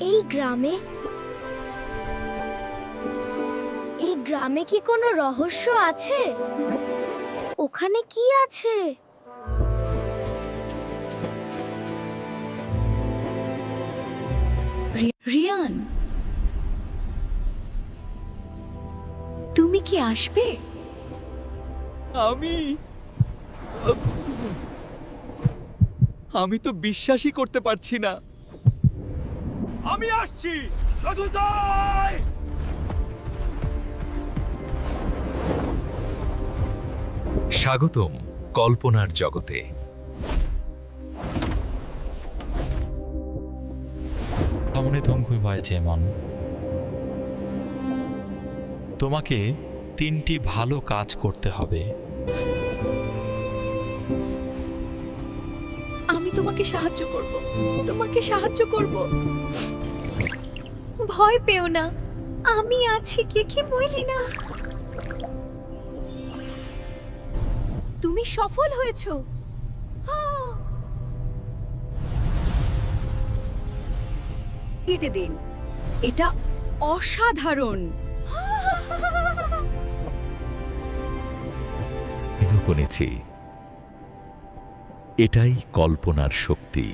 এই গ্রামে কি কোনো রহস্য আছে? ওখানে কি আছে? রিয়ান, তুমি কি আসবে? আমি তো বিশ্বাসই করতে পারছি না। আমি আসছি রাধুদাই। স্বাগতম কল্পনার জগতে। সামনে ধঙ্কুই হয়েছে মন। তোমাকে 3টি ভালো কাজ করতে হবে। আমি তোমাকে সাহায্য করব। ভয় পেও না, আমি আছি। কি বলি না, তুমি সফল হয়েছো। কেটে দিন, এটা অসাধারণ। বনেছি, এটাই কল্পনার শক্তি।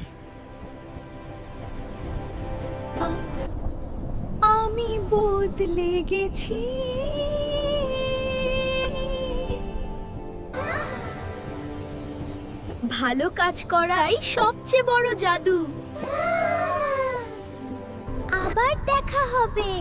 আমি বদলে গেছি। ভালো কাজ করাই সবচেয়ে বড় জাদু। আবার দেখা হবে।